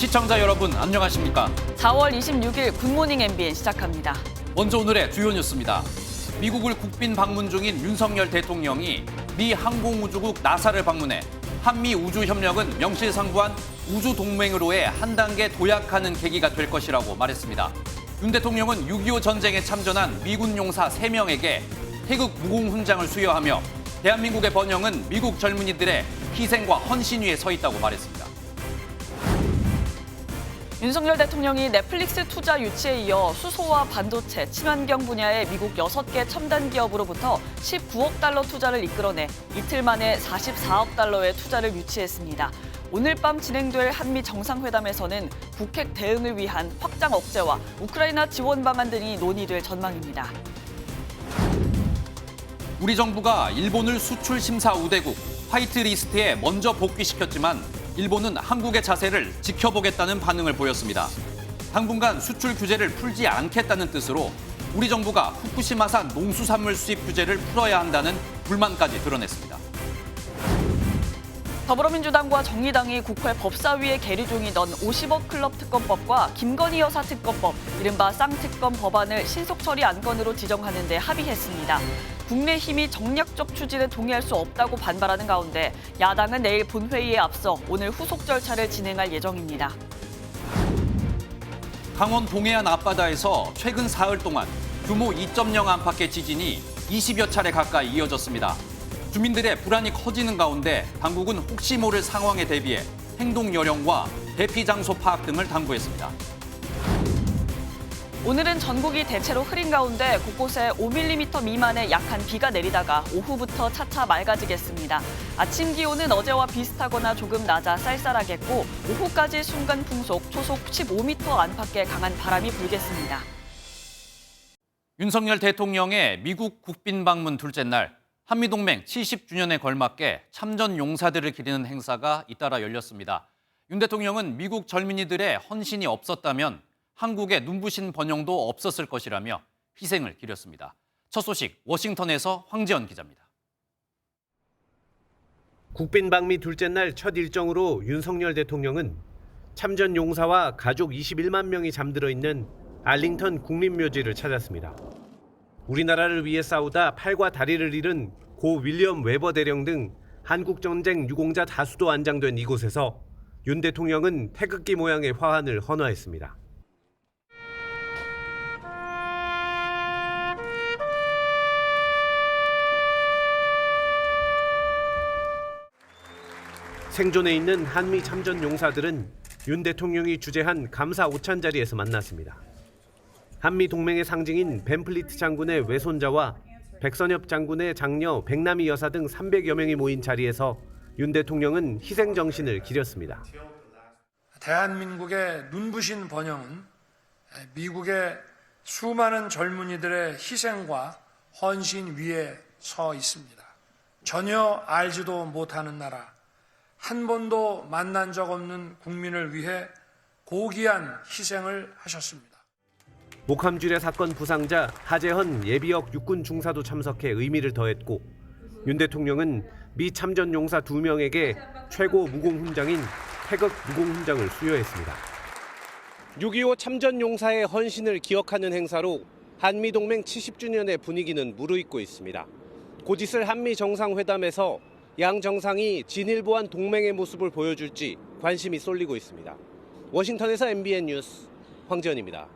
시청자 여러분 안녕하십니까? 4월 26일 굿모닝 MBN 시작합니다. 먼저 오늘의 주요 뉴스입니다. 미국을 국빈 방문 중인 윤석열 대통령이 미 항공우주국 나사를 방문해 한미 우주협력은 명실상부한 우주동맹으로의 한 단계 도약하는 계기가 될 것이라고 말했습니다. 윤 대통령은 6.25 전쟁에 참전한 미군 용사 3명에게 태극 무공훈장을 수여하며 대한민국의 번영은 미국 젊은이들의 희생과 헌신 위에 서 있다고 말했습니다. 윤석열 대통령이 넷플릭스 투자 유치에 이어 수소와 반도체, 친환경 분야의 미국 6개 첨단 기업으로부터 19억 달러 투자를 이끌어내 이틀 만에 44억 달러의 투자를 유치했습니다. 오늘 밤 진행될 한미 정상회담에서는 북핵 대응을 위한 확장 억제와 우크라이나 지원 방안 등이 논의될 전망입니다. 우리 정부가 일본을 수출 심사 우대국 화이트리스트에 먼저 복귀시켰지만 일본은 한국의 자세를 지켜보겠다는 반응을 보였습니다. 당분간 수출 규제를 풀지 않겠다는 뜻으로 우리 정부가 후쿠시마산 농수산물 수입 규제를 풀어야 한다는 불만까지 드러냈습니다. 더불어민주당과 정의당이 국회 법사위에 계류 중이던 50억 클럽 특검법과 김건희 여사 특검법, 이른바 쌍특검 법안을 신속 처리 안건으로 지정하는 데 합의했습니다. 국민의힘이 정략적 추진에 동의할 수 없다고 반발하는 가운데 야당은 내일 본회의에 앞서 오늘 후속 절차를 진행할 예정입니다. 강원 동해안 앞바다에서 최근 사흘 동안 규모 2.0 안팎의 지진이 20여 차례 가까이 이어졌습니다. 주민들의 불안이 커지는 가운데 당국은 혹시 모를 상황에 대비해 행동 요령과 대피 장소 파악 등을 당부했습니다. 오늘은 전국이 대체로 흐린 가운데 곳곳에 5mm 미만의 약한 비가 내리다가 오후부터 차차 맑아지겠습니다. 아침 기온은 어제와 비슷하거나 조금 낮아 쌀쌀하겠고 오후까지 순간 풍속 초속 15m 안팎의 강한 바람이 불겠습니다. 윤석열 대통령의 미국 국빈 방문 둘째 날 한미동맹 70주년에 걸맞게 참전 용사들을 기리는 행사가 잇따라 열렸습니다. 윤 대통령은 미국 젊은이들의 헌신이 없었다면 한국의 눈부신 번영도 없었을 것이라며 희생을 기렸습니다. 첫 소식 워싱턴에서 황지연 기자입니다. 국빈 방미 둘째 날 첫 일정으로 윤석열 대통령은 참전 용사와 가족 21만 명이 잠들어 있는 알링턴 국립묘지를 찾았습니다. 우리나라를 위해 싸우다 팔과 다리를 잃은 고 윌리엄 웨버 대령 등 한국전쟁 유공자 다수도 안장된 이곳에서 윤 대통령은 태극기 모양의 화환을 헌화했습니다. 생존해 있는 한미 참전 용사들은 윤 대통령이 주재한 감사 오찬 자리에서 만났습니다. 한미 동맹의 상징인 벤플리트 장군의 외손자와 백선엽 장군의 장녀 백남이 여사 등 300여 명이 모인 자리에서 윤 대통령은 희생 정신을 기렸습니다. 대한민국의 눈부신 번영은 미국의 수많은 젊은이들의 희생과 헌신 위에 서 있습니다. 전혀 알지도 못하는 나라, 한 번도 만난 적 없는 국민을 위해 고귀한 희생을 하셨습니다. 목함줄의 사건 부상자 하재헌 예비역 육군 중사도 참석해 의미를 더했고 윤 대통령은 미 참전 용사 2명에게 최고 무공훈장인 태극 무공훈장을 수여했습니다. 6.25 참전 용사의 헌신을 기억하는 행사로 한미동맹 70주년의 분위기는 무르익고 있습니다. 곧 있을 한미 정상회담에서 양 정상이 진일보한 동맹의 모습을 보여줄지 관심이 쏠리고 있습니다. 워싱턴에서 MBN 뉴스 황지연입니다.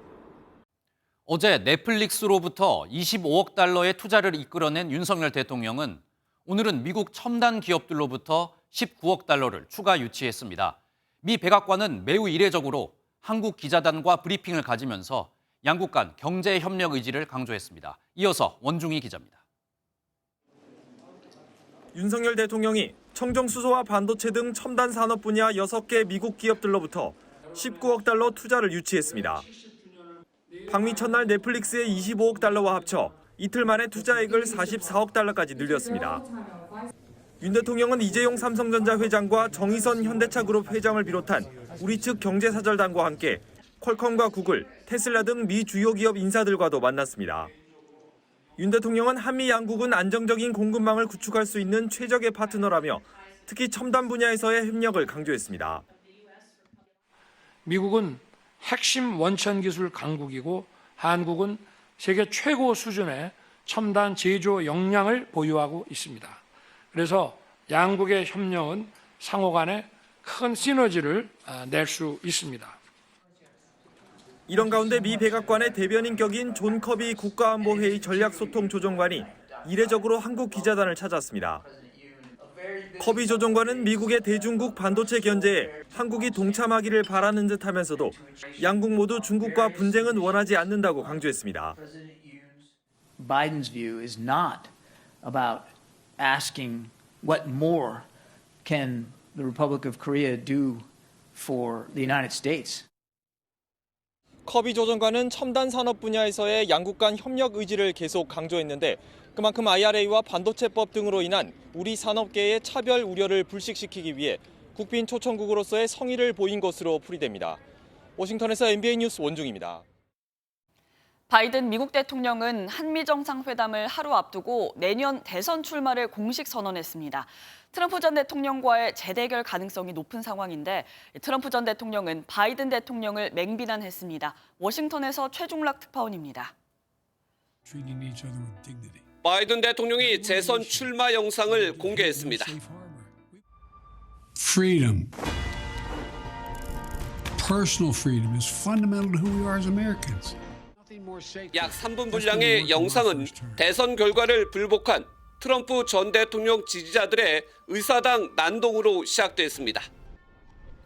어제 넷플릭스로부터 25억 달러의 투자를 이끌어낸 윤석열 대통령은 오늘은 미국 첨단 기업들로부터 19억 달러를 추가 유치했습니다. 미 백악관은 매우 이례적으로 한국 기자단과 브리핑을 가지면서 양국 간 경제 협력 의지를 강조했습니다. 이어서 원중희 기자입니다. 윤석열 대통령이 청정수소와 반도체 등 첨단 산업 분야 6개 미국 기업들로부터 19억 달러 투자를 유치했습니다. 방미 첫날 넷플릭스의 25억 달러와 합쳐 이틀 만에 투자액을 44억 달러까지 늘렸습니다. 윤 대통령은 이재용 삼성전자 회장과 정의선 현대차그룹 회장을 비롯한 우리 측 경제사절단과 함께 퀄컴과 구글, 테슬라 등 미 주요 기업 인사들과도 만났습니다. 윤 대통령은 한미 양국은 안정적인 공급망을 구축할 수 있는 최적의 파트너라며 특히 첨단 분야에서의 협력을 강조했습니다. 미국은 핵심 원천 기술 강국이고 한국은 세계 최고 수준의 첨단 제조 역량을 보유하고 있습니다. 그래서 양국의 협력은 상호 간에 큰 시너지를 낼 수 있습니다. 이런 가운데 미 백악관의 대변인 격인 존 커비 국가안보회의 전략소통조정관이 이례적으로 한국 기자단을 찾았습니다. 커비 조정관은 미국의 대중국 반도체 견제에 한국이 동참하기를 바라는 듯하면서도 양국 모두 중국과 분쟁은 원하지 않는다고 강조했습니다. Biden's view is not about asking what more can the Republic of Korea do for the United States. 커비 조정관은 첨단 산업 분야에서의 양국 간 협력 의지를 계속 강조했는데 그만큼 IRA와 반도체법 등으로 인한 우리 산업계의 차별 우려를 불식시키기 위해 국빈 초청국으로서의 성의를 보인 것으로 풀이됩니다. 워싱턴에서 MBN 뉴스 원중입니다. 바이든 미국 대통령은 한미 정상회담을 하루 앞두고 내년 대선 출마를 공식 선언했습니다. 트럼프 전 대통령과의 재대결 가능성이 높은 상황인데 트럼프 전 대통령은 바이든 대통령을 맹비난했습니다. 워싱턴에서 최중락 특파원입니다. 바이든 대통령이 재선 출마 영상을 공개했습니다. Freedom, personal freedom is fundamental to who we are as Americans. 약 3분 분량의 영상은 대선 결과를 불복한 트럼프 전 대통령 지지자들의 의사당 난동으로 시작됐습니다.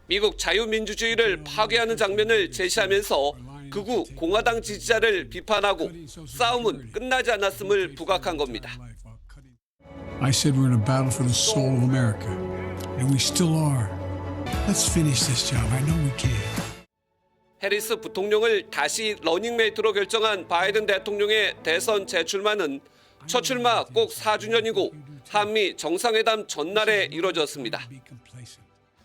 미국 자유민주주의를 파괴하는 장면을 제시하면서 극우 공화당 지지자를 비판하고 싸움은 끝나지 않았음을 부각한 겁니다. I said we're in a battle for the soul of America, and we still are. Let's finish this job. I know we can. 해리스 부통령을 다시 러닝메이트로 결정한 바이든 대통령의 대선 재출마는 첫 출마 꼭 4주년이고 한미 정상회담 전날에 이뤄졌습니다.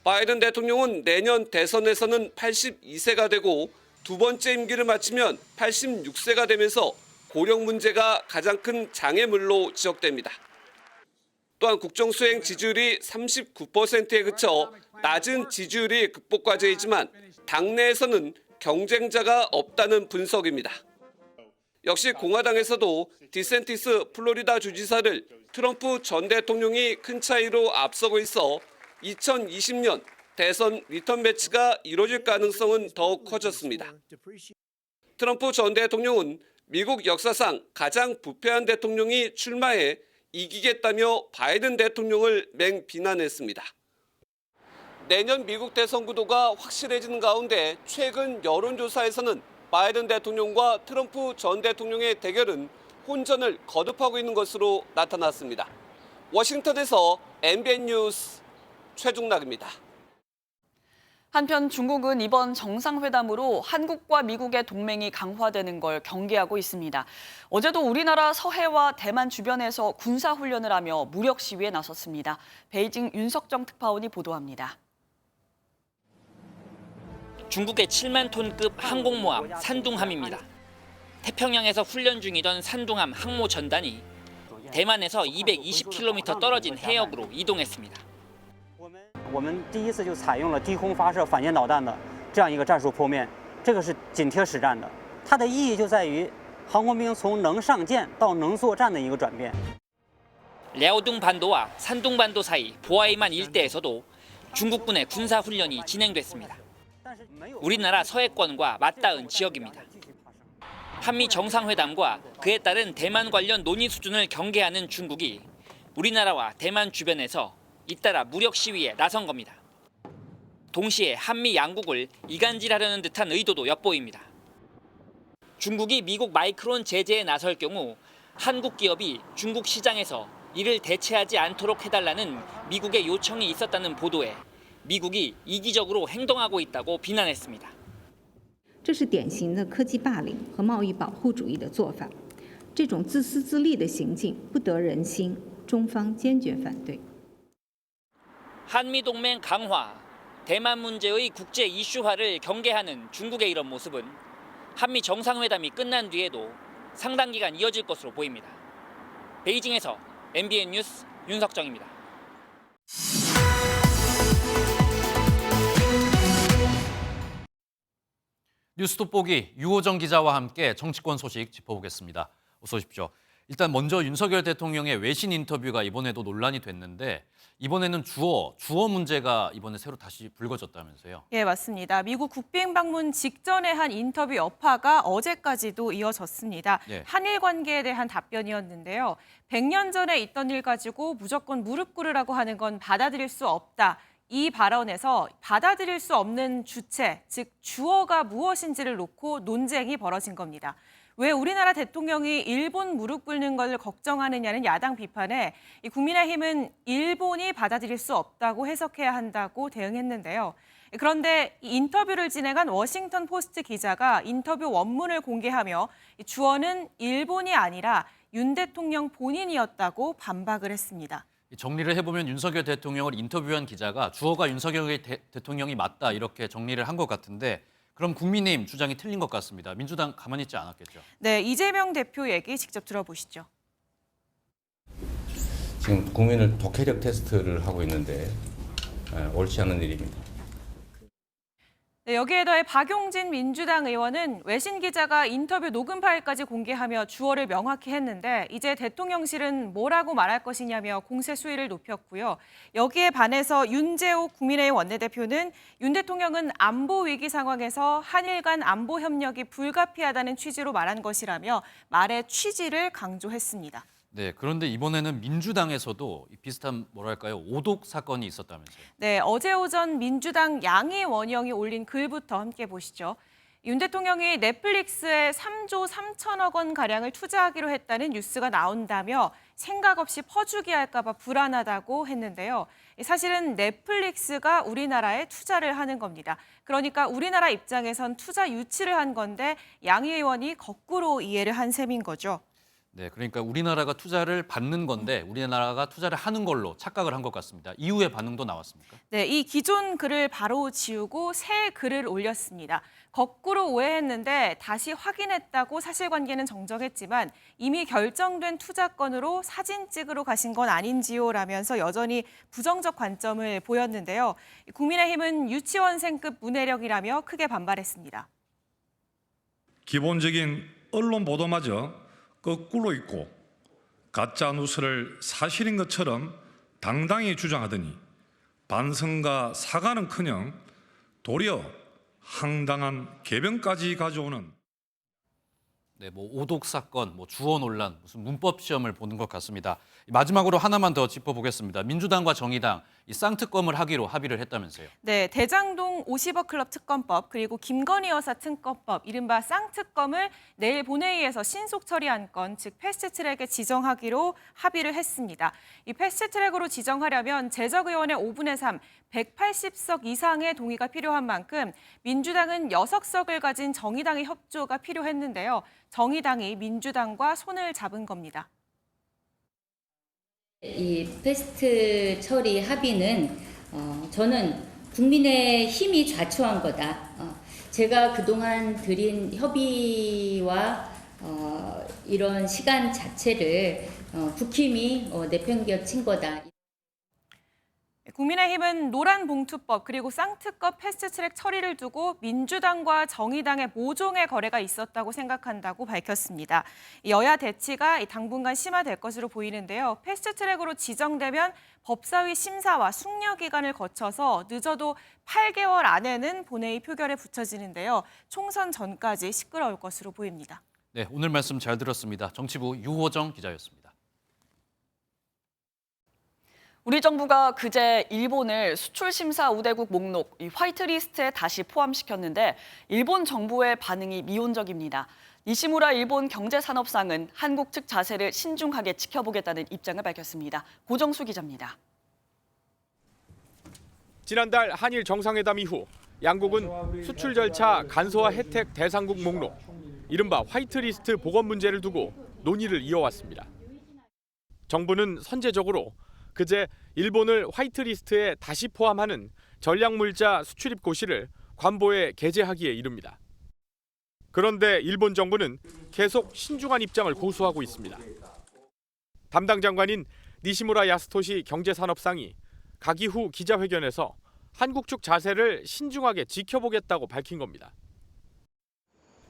바이든 대통령은 내년 대선에서는 82세가 되고 두 번째 임기를 마치면 86세가 되면서 고령 문제가 가장 큰 장애물로 지적됩니다. 또한 국정수행 지지율이 39%에 그쳐 낮은 지지율이 극복 과제이지만 당내에서는 경쟁자가 없다는 분석입니다. 역시 공화당에서도 디센티스 플로리다 주지사를 트럼프 전 대통령이 큰 차이로 앞서고 있어 2020년 대선 리턴 매치가 이뤄질 가능성은 더욱 커졌습니다. 트럼프 전 대통령은 미국 역사상 가장 부패한 대통령이 출마해 이기겠다며 바이든 대통령을 맹비난했습니다. 내년 미국 대선 구도가 확실해지는 가운데 최근 여론조사에서는 바이든 대통령과 트럼프 전 대통령의 대결은 혼전을 거듭하고 있는 것으로 나타났습니다. 워싱턴에서 MBN 뉴스 최중락입니다. 한편 중국은 이번 정상회담으로 한국과 미국의 동맹이 강화되는 걸 경계하고 있습니다. 어제도 우리나라 서해와 대만 주변에서 군사훈련을 하며 무력 시위에 나섰습니다. 베이징 윤석정 특파원이 보도합니다. 중국의 7만 톤급 항공모함 산둥함입니다. 태평양에서 훈련 중이던 산둥함 항모 전단이 대만에서 220km 떨어진 해역으로 이동했습니다. 我们第一次就采用了低空发射反舰导弹的这样一个战术剖面，这个是紧贴实战的。它的意义就在于航空兵从能上舰到能作战的一个转变。 랴오둥 반도와 산둥 반도 사이 보아이만 일대에서도 중국군의 군사 훈련이 진행됐습니다. 우리나라 서해권과 맞닿은 지역입니다. 한미 정상회담과 그에 따른 대만 관련 논의 수준을 경계하는 중국이 우리나라와 대만 주변에서 잇따라 무력 시위에 나선 겁니다. 동시에 한미 양국을 이간질하려는 듯한 의도도 엿보입니다. 중국이 미국 마이크론 제재에 나설 경우 한국 기업이 중국 시장에서 이를 대체하지 않도록 해달라는 미국의 요청이 있었다는 보도에 미국이 이기적으로 행동하고 있다고 비난했습니다. 这是典型的科技霸凌和贸易保护主义的做法，这种自私自利的行径不得人心，中方坚决反对。 한미 동맹 강화, 대만 문제의 국제 이슈화를 경계하는 중국의 이런 모습은 한미 정상회담이 끝난 뒤에도 상당 기간 이어질 것으로 보입니다. 베이징에서 MBN 뉴스 윤석정입니다. 뉴스 돋보기 유호정 기자와 함께 정치권 소식 짚어보겠습니다. 어서 오십시오. 일단 먼저 윤석열 대통령의 외신 인터뷰가 이번에도 논란이 됐는데 이번에는 주어 문제가 이번에 새로 다시 불거졌다면서요. 예, 맞습니다. 미국 국빈 방문 직전에 한 인터뷰 여파가 어제까지도 이어졌습니다. 예. 한일 관계에 대한 답변이었는데요. 100년 전에 있던 일 가지고 무조건 무릎 꿇으라고 하는 건 받아들일 수 없다. 이 발언에서 받아들일 수 없는 주체, 즉 주어가 무엇인지를 놓고 논쟁이 벌어진 겁니다. 왜 우리나라 대통령이 일본 무릎 꿇는 걸 걱정하느냐는 야당 비판에 국민의힘은 일본이 받아들일 수 없다고 해석해야 한다고 대응했는데요. 그런데 이 인터뷰를 진행한 워싱턴 포스트 기자가 인터뷰 원문을 공개하며 주어는 일본이 아니라 윤 대통령 본인이었다고 반박을 했습니다. 정리를 해보면 윤석열 대통령을 인터뷰한 기자가 주어가 윤석열 대통령이 맞다 이렇게 정리를 한 것 같은데 그럼 국민의힘 주장이 틀린 것 같습니다. 민주당 가만히 있지 않았겠죠? 네, 이재명 대표 얘기 직접 들어보시죠. 지금 국민을 독해력 테스트를 하고 있는데 옳지 않은 일입니다. 네, 여기에 더해 박용진 민주당 의원은 외신 기자가 인터뷰 녹음 파일까지 공개하며 주어를 명확히 했는데 이제 대통령실은 뭐라고 말할 것이냐며 공세 수위를 높였고요. 여기에 반해서 윤재옥 국민의힘 원내대표는 윤 대통령은 안보 위기 상황에서 한일 간 안보 협력이 불가피하다는 취지로 말한 것이라며 말의 취지를 강조했습니다. 네, 그런데 이번에는 민주당에서도 비슷한 뭐랄까요 오독 사건이 있었다면서요. 네, 어제 오전 민주당 양희 원영이 올린 글부터 함께 보시죠. 윤 대통령이 넷플릭스에 3조 3천억 원 가량을 투자하기로 했다는 뉴스가 나온다며 생각 없이 퍼주기 할까 봐 불안하다고 했는데요. 사실은 넷플릭스가 우리나라에 투자를 하는 겁니다. 그러니까 우리나라 입장에선 투자 유치를 한 건데 양희 의원이 거꾸로 이해를 한 셈인 거죠. 네, 그러니까 우리나라가 투자를 받는 건데 우리나라가 투자를 하는 걸로 착각을 한 것 같습니다. 이후에 반응도 나왔습니까? 네, 이 기존 글을 바로 지우고 새 글을 올렸습니다. 거꾸로 오해했는데 다시 확인했다고 사실관계는 정정했지만 이미 결정된 투자건으로 사진 찍으러 가신 건 아닌지요라면서 여전히 부정적 관점을 보였는데요. 국민의힘은 유치원생급 문해력이라며 크게 반발했습니다. 기본적인 언론 보도마저 거꾸로 있고 가짜 뉴스를 사실인 것처럼 당당히 주장하더니 반성과 사과는커녕 도리어 황당한 개변까지 가져오는 네, 오독 사건, 주어 논란, 무슨 문법 시험을 보는 것 같습니다. 마지막으로 하나만 더 짚어보겠습니다. 민주당과 정의당 이 쌍특검을 하기로 합의를 했다면서요. 네, 대장동 50억 클럽 특검법 그리고 김건희 여사 특검법 이른바 쌍특검을 내일 본회의에서 신속 처리한 건, 즉 패스트트랙에 지정하기로 합의를 했습니다. 이 패스트트랙으로 지정하려면 재적의원의 5분의 3, 180석 이상의 동의가 필요한 만큼 민주당은 6석을 가진 정의당의 협조가 필요했는데요. 정의당이 민주당과 손을 잡은 겁니다. 이 패스트 처리 합의는 저는 국민의 힘이 좌초한 거다. 제가 그동안 드린 협의와 이런 시간 자체를 국힘이 내팽개친 거다. 국민의힘은 노란봉투법 그리고 쌍특검 패스트트랙 처리를 두고 민주당과 정의당의 모종의 거래가 있었다고 생각한다고 밝혔습니다. 여야 대치가 당분간 심화될 것으로 보이는데요. 패스트트랙으로 지정되면 법사위 심사와 숙려 기간을 거쳐서 늦어도 8개월 안에는 본회의 표결에 붙여지는데요. 총선 전까지 시끄러울 것으로 보입니다. 네, 오늘 말씀 잘 들었습니다. 정치부 유호정 기자였습니다. 우리 정부가 그제 일본을 수출심사 우대국 목록 화이트리스트에 다시 포함시켰는데 일본 정부의 반응이 미온적입니다. 니시무라 일본 경제산업상은 한국 측 자세를 신중하게 지켜보겠다는 입장을 밝혔습니다. 고정수 기자입니다. 지난달 한일 정상회담 이후 양국은 수출 절차 간소화 혜택 대상국 목록, 이른바 화이트리스트 복원 문제를 두고 논의를 이어왔습니다. 정부는 선제적으로 그제 일본을 화이트리스트에 다시 포함하는 전략물자 수출입 고시를 관보에 게재하기에 이릅니다. 그런데 일본 정부는 계속 신중한 입장을 고수하고 있습니다. 담당 장관인 니시무라 야스토시 경제산업상이 가기 후 기자회견에서 한국 측 자세를 신중하게 지켜보겠다고 밝힌 겁니다.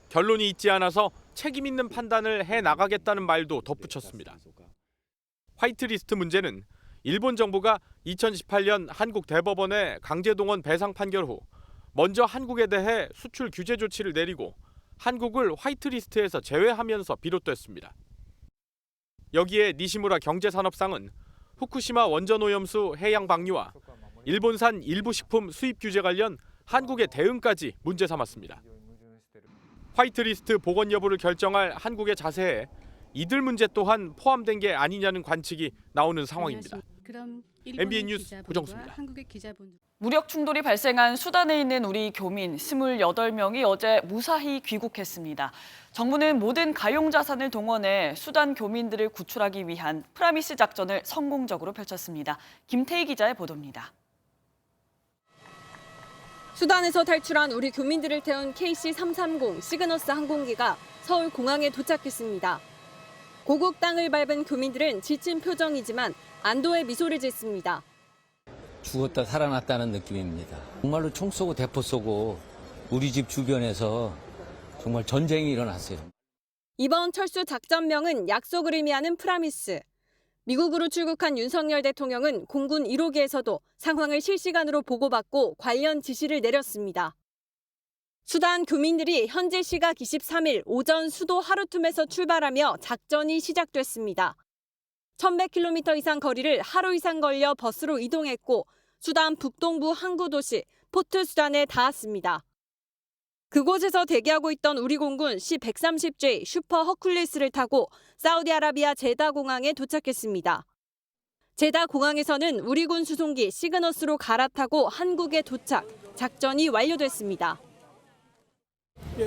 결론이 있지 않아서 책임 있는 판단을 해나가겠다는 말도 덧붙였습니다. 화이트리스트 문제는 일본 정부가 2018년 한국 대법원의 강제동원 배상 판결 후 먼저 한국에 대해 수출 규제 조치를 내리고 한국을 화이트리스트에서 제외하면서 비롯됐습니다. 여기에 니시무라 경제산업상은 후쿠시마 원전오염수 해양 방류와 일본산 일부 식품 수입 규제 관련 한국의 대응까지 문제 삼았습니다. 화이트리스트 복원 여부를 결정할 한국의 자세에 이들 문제 또한 포함된 게 아니냐는 관측이 나오는 상황입니다. MBN 뉴스 고정수입니다. 무력 충돌이 발생한 수단에 있는 우리 교민 28명이 어제 무사히 귀국했습니다. 정부는 모든 가용 자산을 동원해 수단 교민들을 구출하기 위한 프라미스 작전을 성공적으로 펼쳤습니다. 김태희 기자의 보도입니다. 수단에서 탈출한 우리 교민들을 태운 KC-330 시그너스 항공기가 서울 공항에 도착했습니다. 고국 땅을 밟은 교민들은 지친 표정이지만 안도의 미소를 짓습니다. 죽었다 살아났다는 느낌입니다. 정말로 총 쏘고 대포 쏘고 우리 집 주변에서 정말 전쟁이 일어났어요. 이번 철수 작전명은 약속을 의미하는 프라미스. 미국으로 출국한 윤석열 대통령은 공군 1호기에서도 상황을 실시간으로 보고받고 관련 지시를 내렸습니다. 수단 교민들이 현지 시각 23일 오전 수도 하루툼에서 출발하며 작전이 시작됐습니다. 1100km 이상 거리를 하루 이상 걸려 버스로 이동했고 수단 북동부 항구 도시 포트 수단에 닿았습니다. 그곳에서 대기하고 있던 우리 공군 C-130J 슈퍼 허큘리스를 타고 사우디아라비아 제다 공항에 도착했습니다. 제다 공항에서는 우리 군 수송기 시그너스로 갈아타고 한국에 도착, 작전이 완료됐습니다.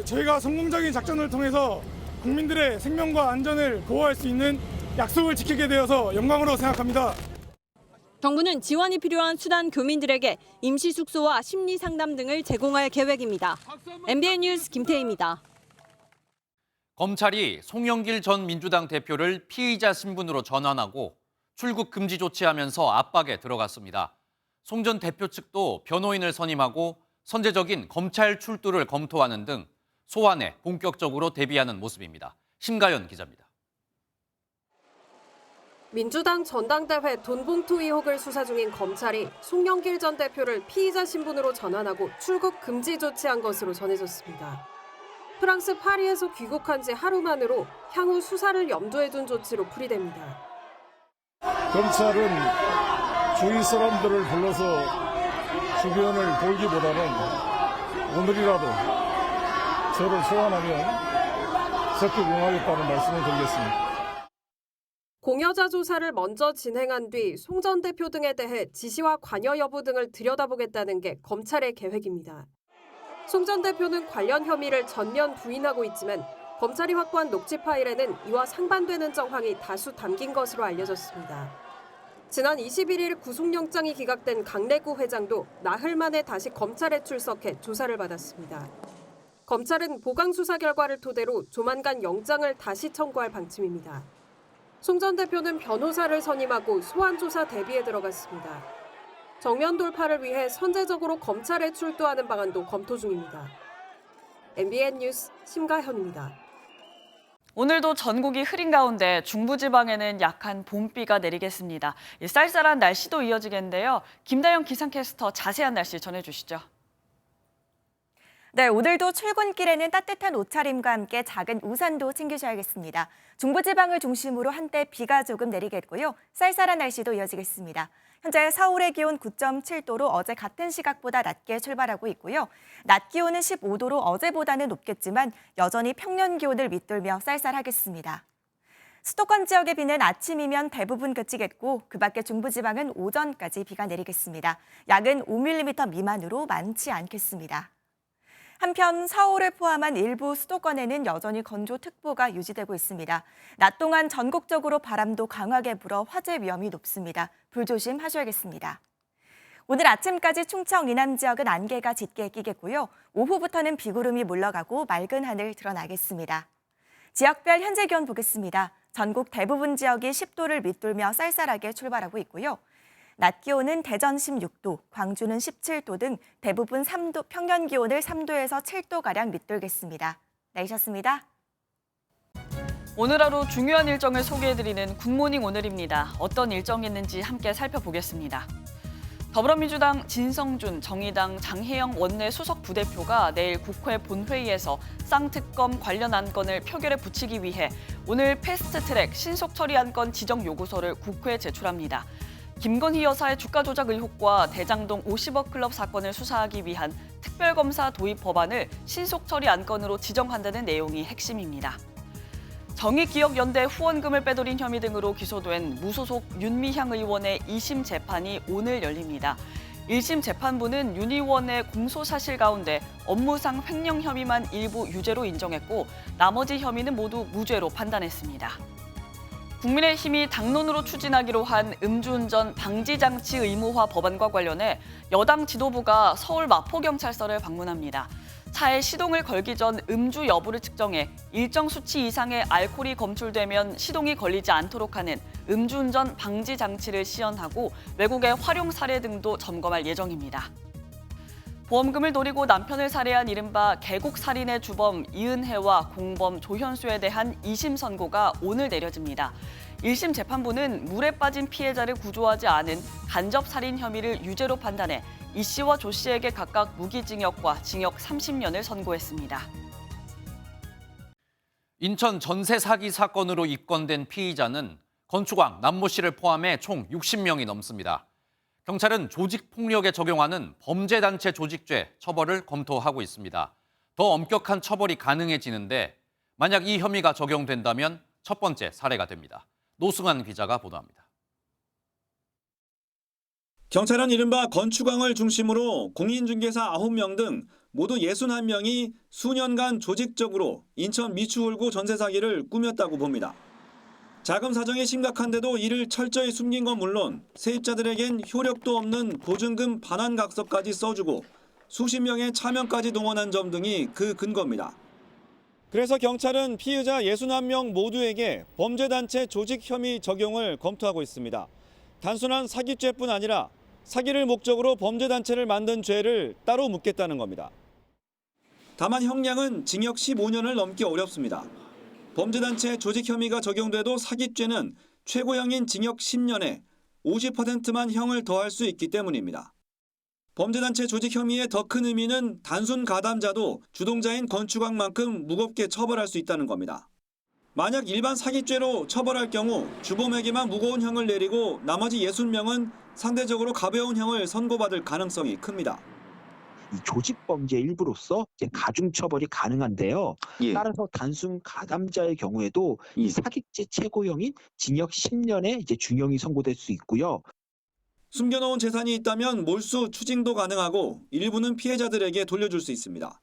저희가 성공적인 작전을 통해서 국민들의 생명과 안전을 보호할 수 있는 약속을 지키게 되어서 영광으로 생각합니다. 정부는 지원이 필요한 수단 교민들에게 임시 숙소와 심리 상담 등을 제공할 계획입니다. MBN 뉴스 김태희입니다. 검찰이 송영길 전 민주당 대표를 피의자 신분으로 전환하고 출국 금지 조치하면서 압박에 들어갔습니다. 송 전 대표 측도 변호인을 선임하고 선제적인 검찰 출두를 검토하는 등 소환에 본격적으로 대비하는 모습입니다. 심가연 기자입니다. 민주당 전당대회 돈봉투 의혹을 수사 중인 검찰이 송영길 전 대표를 피의자 신분으로 전환하고 출국 금지 조치한 것으로 전해졌습니다. 프랑스 파리에서 귀국한 지 하루 만으로 향후 수사를 염두에 둔 조치로 풀이됩니다. 검찰은 주위 사람들을 불러서 주변을 돌기보다는 오늘이라도 저를 소환하면 적극 응하겠다는 말씀을 드리겠습니다. 공여자 조사를 먼저 진행한 뒤 송 전 대표 등에 대해 지시와 관여 여부 등을 들여다보겠다는 게 검찰의 계획입니다. 송 전 대표는 관련 혐의를 전면 부인하고 있지만 검찰이 확보한 녹취 파일에는 이와 상반되는 정황이 다수 담긴 것으로 알려졌습니다. 지난 21일 구속영장이 기각된 강래구 회장도 나흘 만에 다시 검찰에 출석해 조사를 받았습니다. 검찰은 보강 수사 결과를 토대로 조만간 영장을 다시 청구할 방침입니다. 송 전 대표는 변호사를 선임하고 소환 조사 대비에 들어갔습니다. 정면 돌파를 위해 선제적으로 검찰에 출두하는 방안도 검토 중입니다. MBN 뉴스 심가현입니다. 오늘도 전국이 흐린 가운데 중부지방에는 약한 봄비가 내리겠습니다. 쌀쌀한 날씨도 이어지겠는데요. 김다영 기상캐스터 자세한 날씨 전해주시죠. 네, 오늘도 출근길에는 따뜻한 옷차림과 함께 작은 우산도 챙기셔야겠습니다. 중부지방을 중심으로 한때 비가 조금 내리겠고요. 쌀쌀한 날씨도 이어지겠습니다. 현재 서울의 기온 9.7도로 어제 같은 시각보다 낮게 출발하고 있고요. 낮 기온은 15도로 어제보다는 높겠지만 여전히 평년 기온을 밑돌며 쌀쌀하겠습니다. 수도권 지역의 비는 아침이면 대부분 그치겠고 그 밖에 중부지방은 오전까지 비가 내리겠습니다. 약은 5mm 미만으로 많지 않겠습니다. 한편 서울을 포함한 일부 수도권에는 여전히 건조특보가 유지되고 있습니다. 낮 동안 전국적으로 바람도 강하게 불어 화재 위험이 높습니다. 불조심하셔야겠습니다. 오늘 아침까지 충청 이남 지역은 안개가 짙게 끼겠고요. 오후부터는 비구름이 물러가고 맑은 하늘 드러나겠습니다. 지역별 현재 기온 보겠습니다. 전국 대부분 지역이 10도를 밑돌며 쌀쌀하게 출발하고 있고요. 낮 기온은 대전 16도, 광주는 17도 등 대부분 3도, 평년 기온을 3도에서 7도가량 밑돌겠습니다. 내셨습니다. 오늘 하루 중요한 일정을 소개해드리는 굿모닝 오늘입니다. 어떤 일정이었는지 함께 살펴보겠습니다. 더불어민주당 진성준, 정의당 장혜영 원내 수석 부대표가 내일 국회 본회의에서 쌍특검 관련 안건을 표결에 붙이기 위해 오늘 패스트트랙 신속 처리 안건 지정 요구서를 국회에 제출합니다. 김건희 여사의 주가 조작 의혹과 대장동 50억 클럽 사건을 수사하기 위한 특별검사 도입 법안을 신속 처리 안건으로 지정한다는 내용이 핵심입니다. 정의기억연대 후원금을 빼돌린 혐의 등으로 기소된 무소속 윤미향 의원의 2심 재판이 오늘 열립니다. 1심 재판부는 윤 의원의 공소 사실 가운데 업무상 횡령 혐의만 일부 유죄로 인정했고 나머지 혐의는 모두 무죄로 판단했습니다. 국민의힘이 당론으로 추진하기로 한 음주운전 방지장치 의무화 법안과 관련해 여당 지도부가 서울 마포경찰서를 방문합니다. 차에 시동을 걸기 전 음주 여부를 측정해 일정 수치 이상의 알코올이 검출되면 시동이 걸리지 않도록 하는 음주운전 방지 장치를 시연하고 외국의 활용 사례 등도 점검할 예정입니다. 보험금을 노리고 남편을 살해한 이른바 계곡살인의 주범 이은혜와 공범 조현수에 대한 2심 선고가 오늘 내려집니다. 1심 재판부는 물에 빠진 피해자를 구조하지 않은 간접살인 혐의를 유죄로 판단해 이 씨와 조 씨에게 각각 무기징역과 징역 30년을 선고했습니다. 인천 전세 사기 사건으로 입건된 피의자는 건축왕 남모 씨를 포함해 총 60명이 넘습니다. 경찰은 조직폭력에 적용하는 범죄단체 조직죄 처벌을 검토하고 있습니다. 더 엄격한 처벌이 가능해지는데 만약 이 혐의가 적용된다면 첫 번째 사례가 됩니다. 노승환 기자가 보도합니다. 경찰은 이른바 건축왕을 중심으로 공인중개사 9명 등 모두 61명이 수년간 조직적으로 인천 미추홀구 전세 사기를 꾸몄다고 봅니다. 자금 사정이 심각한데도 이를 철저히 숨긴 건 물론 세입자들에겐 효력도 없는 보증금 반환각서까지 써주고 수십 명의 차명까지 동원한 점 등이 그 근거입니다. 그래서 경찰은 피의자 61명 모두에게 범죄단체 조직 혐의 적용을 검토하고 있습니다. 단순한 사기죄뿐 아니라 사기를 목적으로 범죄단체를 만든 죄를 따로 묻겠다는 겁니다. 다만 형량은 징역 15년을 넘기 어렵습니다. 범죄단체 조직 혐의가 적용돼도 사기죄는 최고형인 징역 10년에 50%만 형을 더할 수 있기 때문입니다. 범죄단체 조직 혐의의 더 큰 의미는 단순 가담자도 주동자인 건축왕만큼 무겁게 처벌할 수 있다는 겁니다. 만약 일반 사기죄로 처벌할 경우 주범에게만 무거운 형을 내리고 나머지 60명은 상대적으로 가벼운 형을 선고받을 가능성이 큽니다. 이 조직범죄 일부로서 이제 가중처벌이 가능한데요. 따라서 단순 가담자의 경우에도 이 사기죄 최고형인 징역 10년에 이제 중형이 선고될 수 있고요. 숨겨놓은 재산이 있다면 몰수 추징도 가능하고 일부는 피해자들에게 돌려줄 수 있습니다.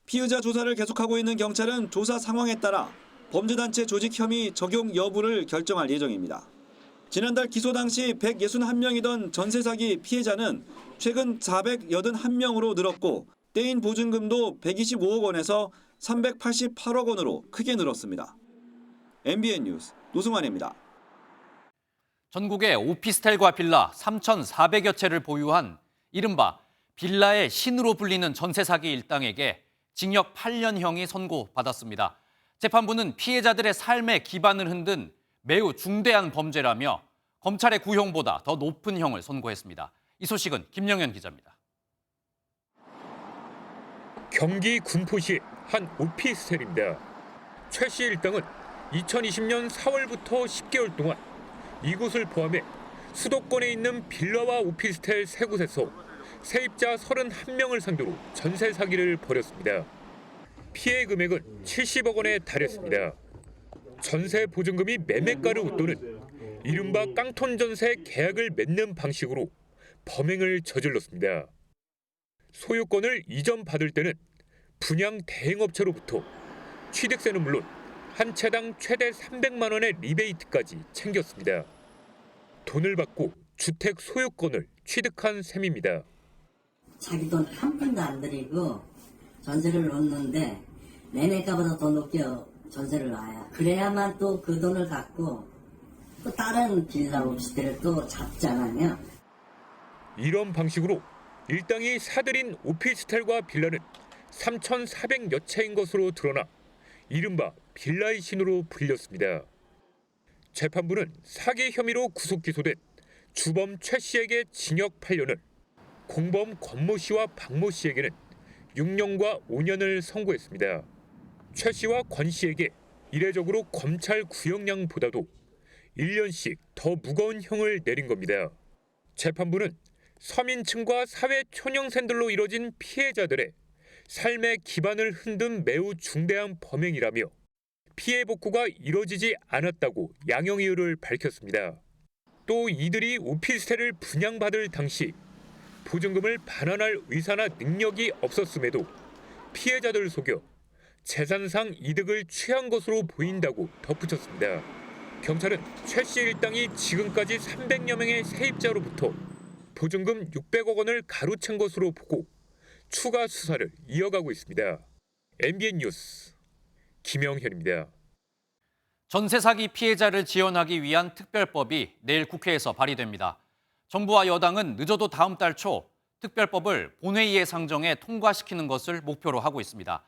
피의자 조사를 계속하고 있는 경찰은 조사 상황에 따라 범죄단체 조직 혐의 적용 여부를 결정할 예정입니다. 지난달 기소 당시 161명이던 전세 사기 피해자는 최근 481명으로 늘었고 떼인 보증금도 125억 원에서 388억 원으로 크게 늘었습니다. MBN 뉴스 노승환입니다. 전국의 오피스텔과 빌라 3,400여 채를 보유한 이른바 빌라의 신으로 불리는 전세 사기 일당에게 징역 8년형이 선고받았습니다. 재판부는 피해자들의 삶의 기반을 흔든 매우 중대한 범죄라며 검찰의 구형보다 더 높은 형을 선고했습니다. 이 소식은 김영현 기자입니다. 경기 군포시 한 오피스텔입니다. 최 씨 일당은 2020년 4월부터 10개월 동안 이곳을 포함해 수도권에 있는 빌라와 오피스텔 3곳에서 세입자 31명을 상대로 전세 사기를 벌였습니다. 피해 금액은 70억 원에 달했습니다. 전세 보증금이 매매가를 웃도는 이른바 깡통 전세 계약을 맺는 방식으로 범행을 저질렀습니다. 소유권을 이전받을 때는 분양 대행업체로부터 취득세는 물론 한 채당 최대 300만 원의 리베이트까지 챙겼습니다. 돈을 받고 주택 소유권을 취득한 셈입니다. 자기 돈 한 푼도 안 들이고 전세를 놓는데 매매가보다 더 높게 전세를 놔야 그래야만 또 그 돈을 갖고 또 다른 빌라 오피스텔을 또 잡잖아요. 이런 방식으로 일당이 사들인 오피스텔과 빌라는 3,400여 채인 것으로 드러나 이른바 빌라의 신으로 불렸습니다. 재판부는 사기 혐의로 구속 기소된 주범 최 씨에게 징역 8년을, 공범 권모 씨와 박모 씨에게는 6년과 5년을 선고했습니다. 최 씨와 권 씨에게 이례적으로 검찰 구형량보다도 1년씩 더 무거운 형을 내린 겁니다. 재판부는 서민층과 사회 초년생들로 이뤄진 피해자들의 삶의 기반을 흔든 매우 중대한 범행이라며 피해 복구가 이뤄지지 않았다고 양형 이유를 밝혔습니다. 또 이들이 오피스텔을 분양받을 당시 보증금을 반환할 의사나 능력이 없었음에도 피해자들을 속여 재산상 이득을 취한 것으로 보인다고 덧붙였습니다. 경찰은 최 씨 일당이 지금까지 300여 명의 세입자로부터 보증금 600억 원을 가로챈 것으로 보고 추가 수사를 이어가고 있습니다. MBN 뉴스 김영현입니다. 전세 사기 피해자를 지원하기 위한 특별법이 내일 국회에서 발의됩니다. 정부와 여당은 늦어도 다음 달 초 특별법을 본회의에 상정해 통과시키는 것을 목표로 하고 있습니다.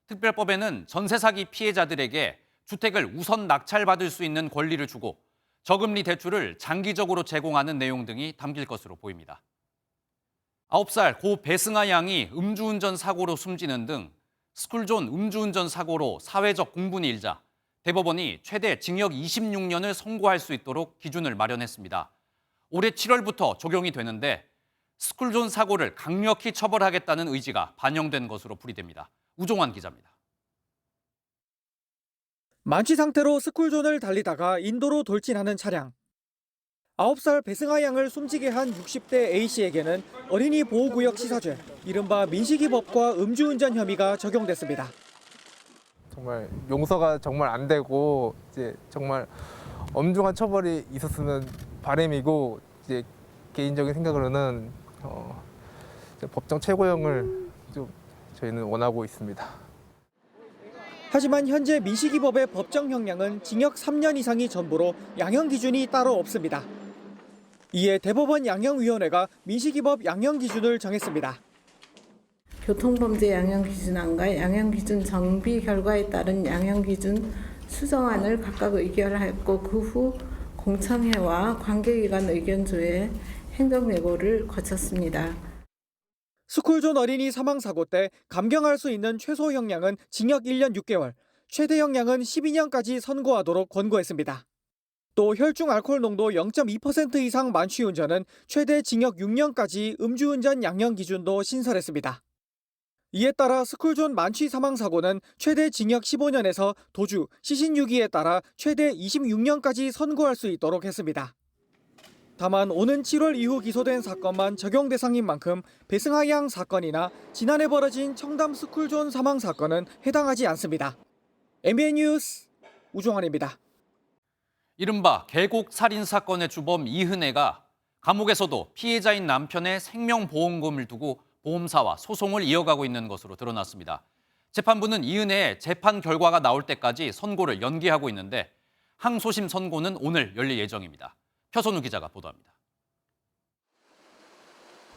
특별법에는 전세 사기 피해자들에게 주택을 우선 낙찰받을 수 있는 권리를 주고 저금리 대출을 장기적으로 제공하는 내용 등이 담길 것으로 보입니다. 9살 고 배승아 양이 음주운전 사고로 숨지는 등 스쿨존 음주운전 사고로 사회적 공분이 일자 대법원이 최대 징역 26년을 선고할 수 있도록 기준을 마련했습니다. 올해 7월부터 적용이 되는데 스쿨존 사고를 강력히 처벌하겠다는 의지가 반영된 것으로 풀이됩니다. 우종환 기자입니다. 만취 상태로 스쿨존을 달리다가 인도로 돌진하는 차량. 9살 배승아 양을 숨지게 한 60대 A씨에게는 어린이 보호구역 시사죄, 이른바 민식이법과 음주운전 혐의가 적용됐습니다. 정말 용서가 정말 안 되고 이제 정말 엄중한 처벌이 있었으면 바람이고, 이제 개인적인 생각으로는 법정 최고형을 좀 저희는 원하고 있습니다. 하지만 현재 민식이법의 법정 형량은 징역 3년 이상이 전부로 양형 기준이 따로 없습니다. 이에 대법원 양형위원회가 민식이법 양형 기준을 정했습니다. 교통범죄 양형기준안과 양형기준 정비 결과에 따른 양형기준 수정안을 각각 의결하였고 그 후 공청회와 관계기관 의견조회 행정예고를 거쳤습니다. 스쿨존 어린이 사망 사고 때 감경할 수 있는 최소 형량은 징역 1년 6개월, 최대 형량은 12년까지 선고하도록 권고했습니다. 또 혈중 알코올 농도 0.2% 이상 만취운전은 최대 징역 6년까지 음주운전 양형 기준도 신설했습니다. 이에 따라 스쿨존 만취 사망 사고는 최대 징역 15년에서 도주, 시신 유기에 따라 최대 26년까지 선고할 수 있도록 했습니다. 다만 오는 7월 이후 기소된 사건만 적용 대상인 만큼 배승아 양 사건이나 지난해 벌어진 청담 스쿨존 사망 사건은 해당하지 않습니다. MBN 뉴스 우종환입니다. 이른바 계곡 살인 사건의 주범 이은혜가 감옥에서도 피해자인 남편의 생명보험금을 두고 보험사와 소송을 이어가고 있는 것으로 드러났습니다. 재판부는 이은혜의 재판 결과가 나올 때까지 선고를 연기하고 있는데 항소심 선고는 오늘 열릴 예정입니다. 표선우 기자가 보도합니다.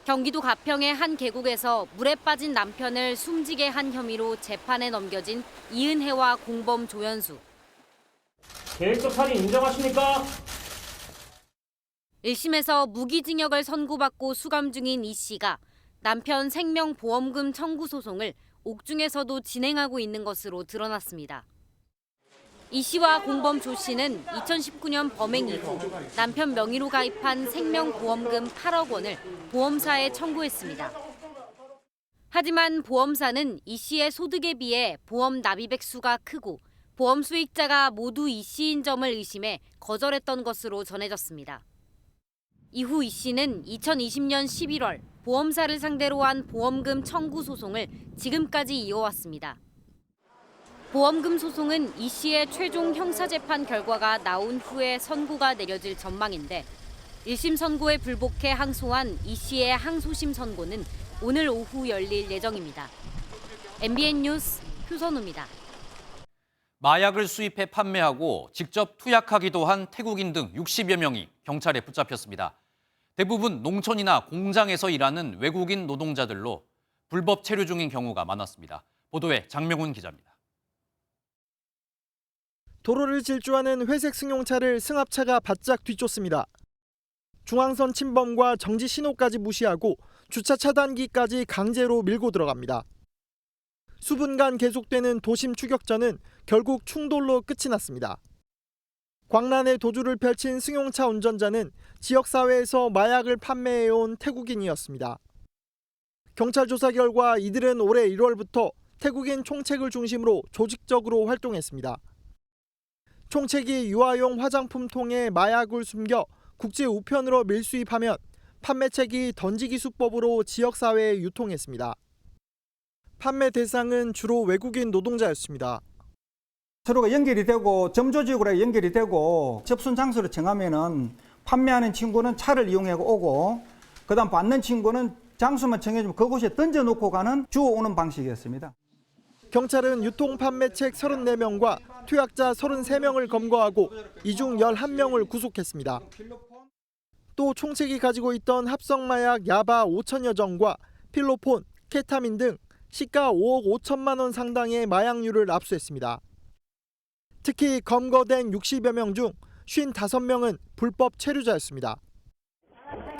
경기도 가평의 한 계곡에서 물에 빠진 남편을 숨지게 한 혐의로 재판에 넘겨진 이은혜와 공범 조현수. 계획적 살인 인정하십니까? 1심에서 무기징역을 선고받고 수감 중인 이 씨가 남편 생명보험금 청구 소송을 옥중에서도 진행하고 있는 것으로 드러났습니다. 이 씨와 공범 조 씨는 2019년 범행 이후 남편 명의로 가입한 생명보험금 8억 원을 보험사에 청구했습니다. 하지만 보험사는 이 씨의 소득에 비해 보험 납입액 수가 크고 보험 수익자가 모두 이 씨인 점을 의심해 거절했던 것으로 전해졌습니다. 이후 이 씨는 2020년 11월 보험사를 상대로 한 보험금 청구 소송을 지금까지 이어왔습니다. 보험금 소송은 이 씨의 최종 형사재판 결과가 나온 후에 선고가 내려질 전망인데 1심 선고에 불복해 항소한 이 씨의 항소심 선고는 오늘 오후 열릴 예정입니다. MBN 뉴스 표선우입니다. 마약을 수입해 판매하고 직접 투약하기도 한 태국인 등 60여 명이 경찰에 붙잡혔습니다. 대부분 농촌이나 공장에서 일하는 외국인 노동자들로 불법 체류 중인 경우가 많았습니다. 보도에 장명훈 기자입니다. 도로를 질주하는 회색 승용차를 승합차가 바짝 뒤쫓습니다. 중앙선 침범과 정지 신호까지 무시하고 주차 차단기까지 강제로 밀고 들어갑니다. 수분간 계속되는 도심 추격전은 결국 충돌로 끝이 났습니다. 광란의 도주를 펼친 승용차 운전자는 지역사회에서 마약을 판매해온 태국인이었습니다. 경찰 조사 결과 이들은 올해 1월부터 태국인 총책을 중심으로 조직적으로 활동했습니다. 총책이 유아용 화장품 통에 마약을 숨겨 국제 우편으로 밀수입하면 판매책이 던지기 수법으로 지역사회에 유통했습니다. 판매 대상은 주로 외국인 노동자였습니다. 서로가 연결이 되고 점조직으로 연결이 되고 접순 장소를 정하면은 판매하는 친구는 차를 이용하고 오고 그다음 받는 친구는 장소만 정해주면 그곳에 던져놓고 가는 주워오는 방식이었습니다. 경찰은 유통 판매책 34명과 투약자 33명을 검거하고 이 중 11명을 구속했습니다. 또 총책이 가지고 있던 합성마약 야바 5천여 정과 필로폰, 케타민 등 시가 5억 5천만 원 상당의 마약류를 압수했습니다. 특히 검거된 60여 명 중 55명은 불법 체류자였습니다.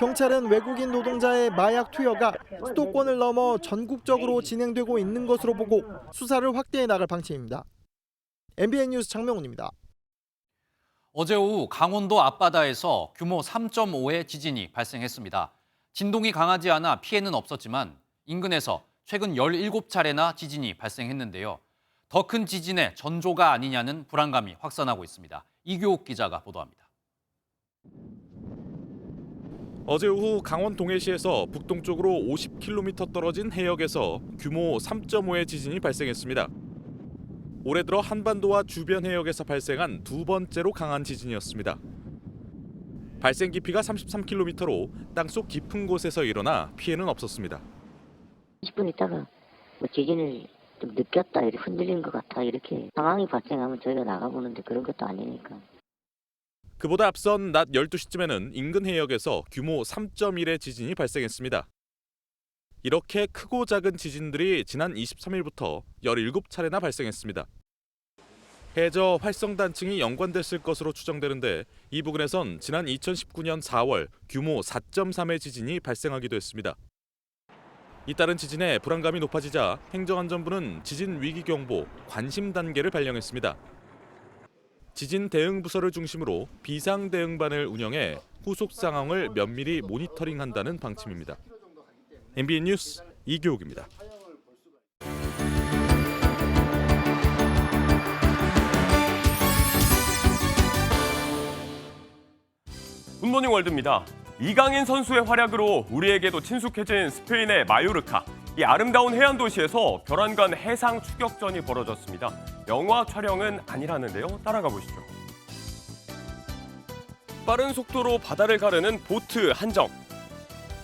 경찰은 외국인 노동자의 마약 투여가 수도권을 넘어 전국적으로 진행되고 있는 것으로 보고 수사를 확대해 나갈 방침입니다. MBN 뉴스 장명훈입니다. 어제 오후 강원도 앞바다에서 규모 3.5의 지진이 발생했습니다. 진동이 강하지 않아 피해는 없었지만 인근에서 최근 17차례나 지진이 발생했는데요. 더 큰 지진의 전조가 아니냐는 불안감이 확산하고 있습니다. 이교옥 기자가 보도합니다. 어제 오후 강원 동해시에서 북동쪽으로 50km 떨어진 해역에서 규모 3.5의 지진이 발생했습니다. 올해 들어 한반도와 주변 해역에서 발생한 두 번째로 강한 지진이었습니다. 발생 깊이가 33km로 땅속 깊은 곳에서 일어나 피해는 없었습니다. 10분 있다가 지진을 좀 느꼈다, 이렇게 흔들린 것 같아, 이렇게 상황이 발생하면 저희가 나가보는데 그런 것도 아니니까. 그보다 앞선 낮 12시쯤에는 인근 해역에서 규모 3.1의 지진이 발생했습니다. 이렇게 크고 작은 지진들이 지난 23일부터 17차례나 발생했습니다. 해저 활성단층이 연관됐을 것으로 추정되는데 이 부근에선 지난 2019년 4월 규모 4.3의 지진이 발생하기도 했습니다. 잇따른 지진에 불안감이 높아지자 행정안전부는 지진 위기경보 관심 단계를 발령했습니다. 지진 대응 부서를 중심으로 비상대응반을 운영해 후속 상황을 면밀히 모니터링한다는 방침입니다. MBN 뉴스 이교옥입니다. 굿모닝 월드입니다. 이강인 선수의 활약으로 우리에게도 친숙해진 스페인의 마요르카. 이 아름다운 해안 도시에서 별안간 해상 추격전이 벌어졌습니다. 영화 촬영은 아니라는데요. 따라가 보시죠. 빠른 속도로 바다를 가르는 보트 한정.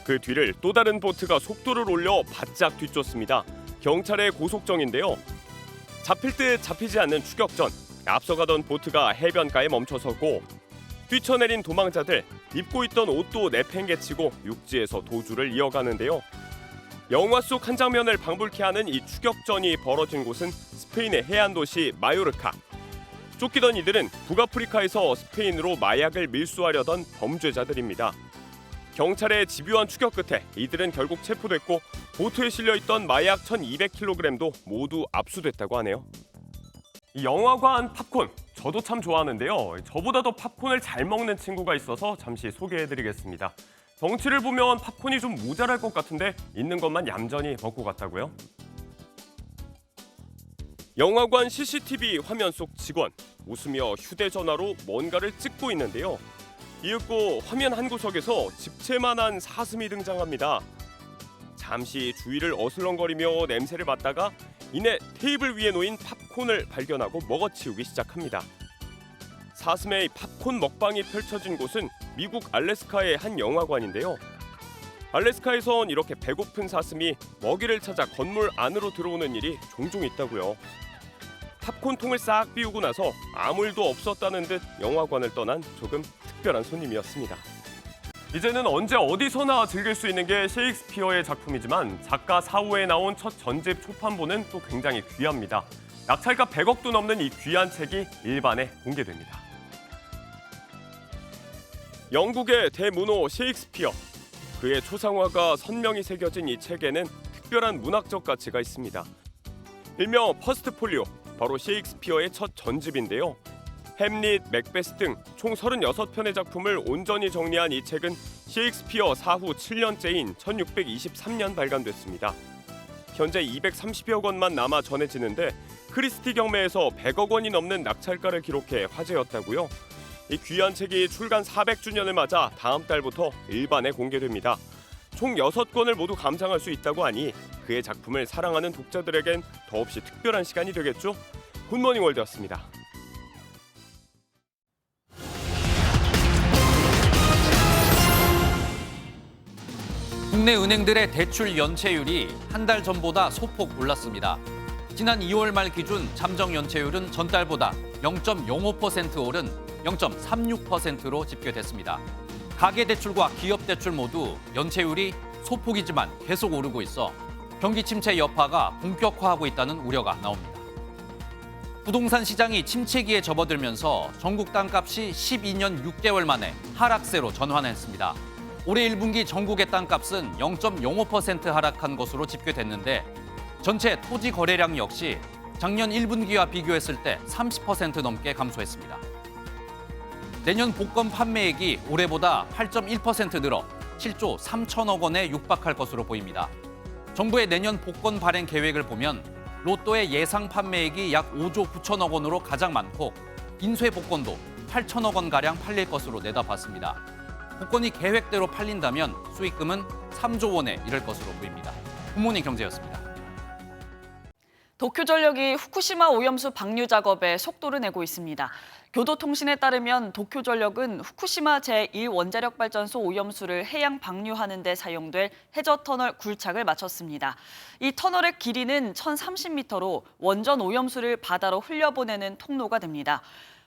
그 뒤를 또 다른 보트가 속도를 올려 바짝 뒤쫓습니다. 경찰의 고속정인데요. 잡힐 듯 잡히지 않는 추격전. 앞서가던 보트가 해변가에 멈춰서고 뛰쳐내린 도망자들, 입고 있던 옷도 내팽개치고 육지에서 도주를 이어가는데요. 영화 속 한 장면을 방불케 하는 이 추격전이 벌어진 곳은 스페인의 해안 도시 마요르카. 쫓기던 이들은 북아프리카에서 스페인으로 마약을 밀수하려던 범죄자들입니다. 경찰의 집요한 추격 끝에 이들은 결국 체포됐고 보트에 실려있던 마약 1200kg도 모두 압수됐다고 하네요. 영화관 팝콘, 저도 참 좋아하는데요. 저보다도 팝콘을 잘 먹는 친구가 있어서 잠시 소개해드리겠습니다. 덩치를 보면 팝콘이 좀 모자랄 것 같은데 있는 것만 얌전히 먹고 갔다고요? 영화관 CCTV 화면 속 직원, 웃으며 휴대전화로 뭔가를 찍고 있는데요. 이윽고 화면 한 구석에서 집채만한 사슴이 등장합니다. 잠시 주위를 어슬렁거리며 냄새를 맡다가 이내 테이블 위에 놓인 팝콘을 발견하고 먹어치우기 시작합니다. 사슴의 팝콘 먹방이 펼쳐진 곳은 미국 알래스카의 한 영화관인데요. 알래스카에선 이렇게 배고픈 사슴이 먹이를 찾아 건물 안으로 들어오는 일이 종종 있다고요. 팝콘통을 싹 비우고 나서 아무 일도 없었다는 듯 영화관을 떠난 조금 특별한 손님이었습니다. 이제는 언제 어디서나 즐길 수 있는 게 셰익스피어의 작품이지만 작가 사후에 나온 첫 전집 초판본은 또 굉장히 귀합니다. 낙찰가 100억도 넘는 이 귀한 책이 일반에 공개됩니다. 영국의 대문호 셰익스피어. 그의 초상화가 선명히 새겨진 이 책에는 특별한 문학적 가치가 있습니다. 일명 퍼스트폴리오, 바로 셰익스피어의 첫 전집인데요. 햄릿, 맥베스 등 총 36편의 작품을 온전히 정리한 이 책은 셰익스피어 사후 7년째인 1623년 발간됐습니다. 현재 230여 권만 남아 전해지는데 크리스티 경매에서 100억 원이 넘는 낙찰가를 기록해 화제였다고요. 이 귀한 책이 출간 400주년을 맞아 다음 달부터 일반에 공개됩니다. 총 6권을 모두 감상할 수 있다고 하니 그의 작품을 사랑하는 독자들에겐 더없이 특별한 시간이 되겠죠? 굿모닝 월드였습니다. 국내 은행들의 대출 연체율이 한 달 전보다 소폭 올랐습니다. 지난 2월 말 기준 잠정 연체율은 전달보다 0.05% 오른 0.36%로 집계됐습니다. 가계대출과 기업대출 모두 연체율이 소폭이지만 계속 오르고 있어 경기 침체 여파가 본격화하고 있다는 우려가 나옵니다. 부동산 시장이 침체기에 접어들면서 전국 땅값이 12년 6개월 만에 하락세로 전환했습니다. 올해 1분기 전국의 땅값은 0.05% 하락한 것으로 집계됐는데 전체 토지 거래량 역시 작년 1분기와 비교했을 때 30% 넘게 감소했습니다. 내년 복권 판매액이 올해보다 8.1% 늘어 7조 3천억 원에 육박할 것으로 보입니다. 정부의 내년 복권 발행 계획을 보면 로또의 예상 판매액이 약 5조 9천억 원으로 가장 많고 인쇄 복권도 8천억 원가량 팔릴 것으로 내다봤습니다. 복권이 계획대로 팔린다면 수익금은 3조 원에 이를 것으로 보입니다. 굿모닝 경제였습니다. 도쿄전력이 후쿠시마 오염수 방류 작업에 속도를 내고 있습니다. 교도통신에 따르면 도쿄전력은 후쿠시마 제1원자력발전소 오염수를 해양 방류하는 데 사용될 해저터널 굴착을 마쳤습니다. 이 터널의 길이는 1,030m로 원전 오염수를 바다로 흘려보내는 통로가 됩니다.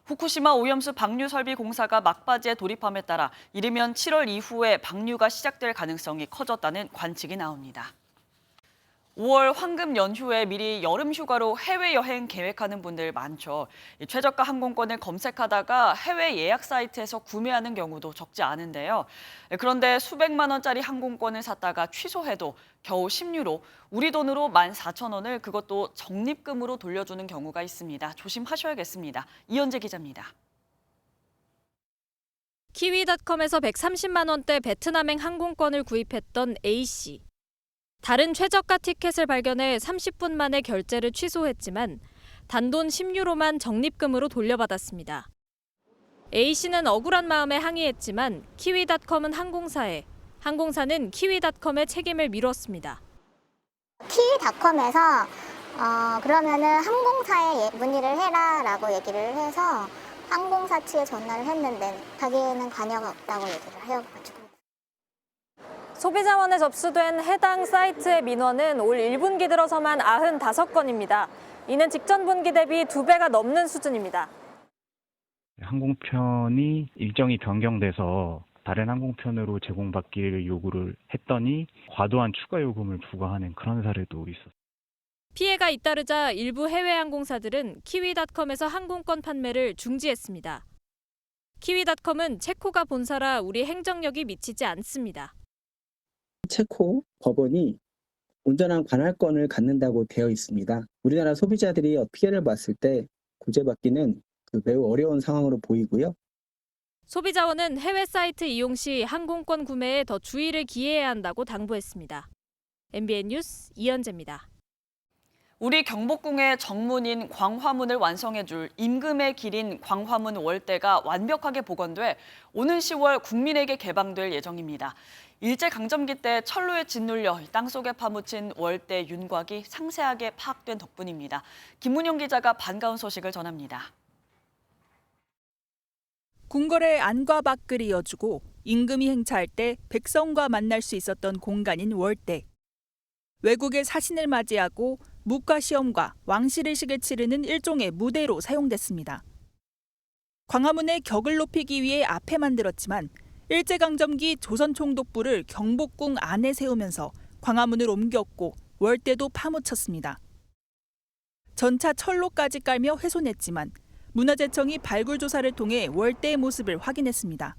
후쿠시마 오염수 방류 설비 공사가 막바지에 돌입함에 따라 이르면 7월 이후에 방류가 시작될 가능성이 커졌다는 관측이 나옵니다. 5월 황금 연휴에 미리 여름 휴가로 해외여행 계획하는 분들 많죠. 최저가 항공권을 검색하다가 해외 예약 사이트에서 구매하는 경우도 적지 않은데요. 그런데 수백만 원짜리 항공권을 샀다가 취소해도 겨우 10유로, 우리 돈으로 14,000원을 그것도 적립금으로 돌려주는 경우가 있습니다. 조심하셔야겠습니다. 이현재 기자입니다. 키위닷컴에서 130만 원대 베트남행 항공권을 구입했던 A씨. 다른 최저가 티켓을 발견해 30분 만에 결제를 취소했지만 단돈 10유로만 적립금으로 돌려받았습니다. A씨는 억울한 마음에 항의했지만 키위닷컴은 항공사에, 항공사는 키위닷컴의 책임을 미뤘습니다. 키위닷컴에서 그러면은 항공사에 문의를 해라라고 얘기를 해서 항공사 측에 전화를 했는데 자기는 관여가 없다고 얘기를 해가지고. 소비자원에 접수된 해당 사이트의 민원은 올 1분기 들어서만 95건입니다. 이는 직전 분기 대비 2배가 넘는 수준입니다. 항공편이 일정이 변경돼서 다른 항공편으로 제공받기를 요구를 했더니 과도한 추가 요금을 부과하는 그런 사례도 있었습니다. 피해가 잇따르자 일부 해외 항공사들은 키위닷컴에서 항공권 판매를 중지했습니다. 키위닷컴은 체코가 본사라 우리 행정력이 미치지 않습니다. 체코 법원이 온전한 관할권을 갖는다고 되어 있습니다. 우리나라 소비자들이 피해를 봤을 때 구제받기는 매우 어려운 상황으로 보이고요. 소비자원은 해외 사이트 이용 시 항공권 구매에 더 주의를 기해야 한다고 당부했습니다. MBN 뉴스 이현재입니다. 우리 경복궁의 정문인 광화문을 완성해줄 임금의 길인 광화문 월대가 완벽하게 복원돼 오는 10월 국민에게 개방될 예정입니다. 일제강점기 때 철로에 짓눌려 땅속에 파묻힌 월대 윤곽이 상세하게 파악된 덕분입니다. 김문영 기자가 반가운 소식을 전합니다. 궁궐의 안과 밖을 이어주고 임금이 행차할 때 백성과 만날 수 있었던 공간인 월대. 외국의 사신을 맞이하고 묵과시험과 왕실의식을 치르는 일종의 무대로 사용됐습니다. 광화문의 격을 높이기 위해 앞에 만들었지만 일제강점기 조선총독부를 경복궁 안에 세우면서 광화문을 옮겼고 월대도 파묻혔습니다. 전차 철로까지 깔며 훼손했지만 문화재청이 발굴 조사를 통해 월대의 모습을 확인했습니다.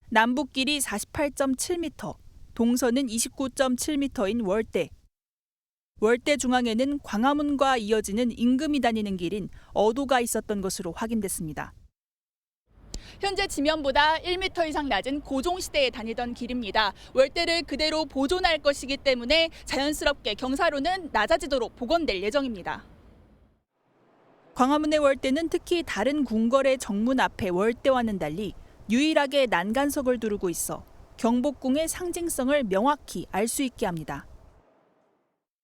남북길이 48.7m, 동서는 29.7m인 월대. 월대 중앙에는 광화문과 이어지는 임금이 다니는 길인 어도가 있었던 것으로 확인됐습니다. 현재 지면보다 1m 이상 낮은 고종시대에 다니던 길입니다. 월대를 그대로 보존할 것이기 때문에 자연스럽게 경사로는 낮아지도록 복원될 예정입니다. 광화문의 월대는 특히 다른 궁궐의 정문 앞에 월대와는 달리 유일하게 난간석을 두르고 있어 경복궁의 상징성을 명확히 알 수 있게 합니다.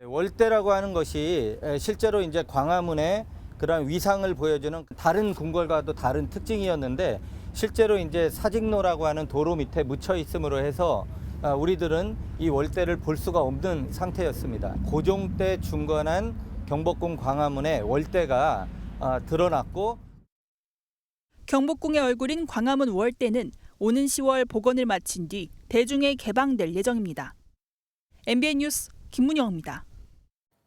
월대라고 하는 것이 실제로 이제 광화문의 그런 위상을 보여주는 다른 궁궐과도 다른 특징이었는데 실제로 이제 사직로라고 하는 도로 밑에 묻혀 있음으로 해서 우리들은 이 월대를 볼 수가 없는 상태였습니다. 고종 때 중건한 경복궁 광화문에 월대가 드러났고 경복궁의 얼굴인 광화문 월대는 오는 10월 복원을 마친 뒤 대중에 개방될 예정입니다. MBN 뉴스 김문영입니다.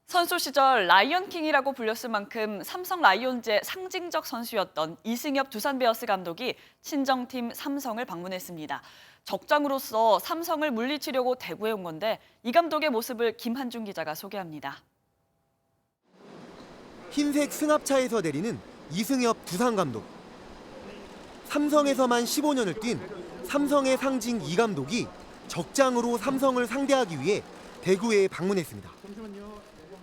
선수 시절 라이언킹이라고 불렸을 만큼 삼성 라이온즈의 상징적 선수였던 이승엽 두산 베어스 감독이 친정팀 삼성을 방문했습니다. 적장으로서 삼성을 물리치려고 대구에 온 건데 이 감독의 모습을 김한중 기자가 소개합니다. 흰색 승합차에서 내리는 이승엽 두산 감독. 삼성에서만 15년을 뛴 삼성의 상징 이 감독이 적장으로 삼성을 상대하기 위해 대구에 방문했습니다.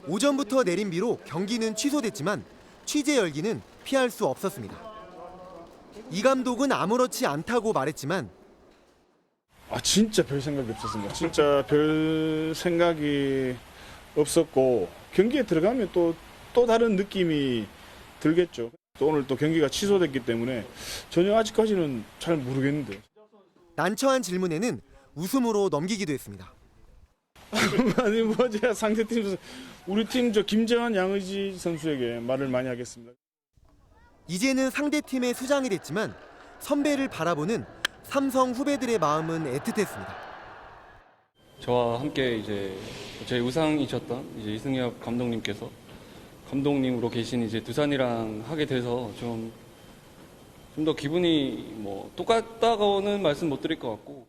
오전부터 내린 비로 경기는 취소됐지만 취재 열기는 피할 수 없었습니다. 이 감독은 아무렇지 않다고 말했지만 진짜 별 생각이 없었습니다. 진짜 별 생각이 없었고 경기에 들어가면 또 다른 느낌이 들겠죠. 또 오늘 또 경기가 취소됐기 때문에 전혀 아직까지는 잘 모르겠는데. 난처한 질문에는 웃음으로 넘기기도 했습니다. 아니 뭐 제가 상대팀 우리 팀 김재환 양의지 선수에게 말을 많이 하겠습니다. 이제는 상대팀의 수장이 됐지만 선배를 바라보는 삼성 후배들의 마음은 애틋했습니다. 저와 함께 이제 제 우상이셨던 이제 이승엽 감독님께서 감독님으로 계신 이제 두산이랑 하게 돼서 좀 더 기분이 똑같다고는 말씀 못 드릴 것 같고.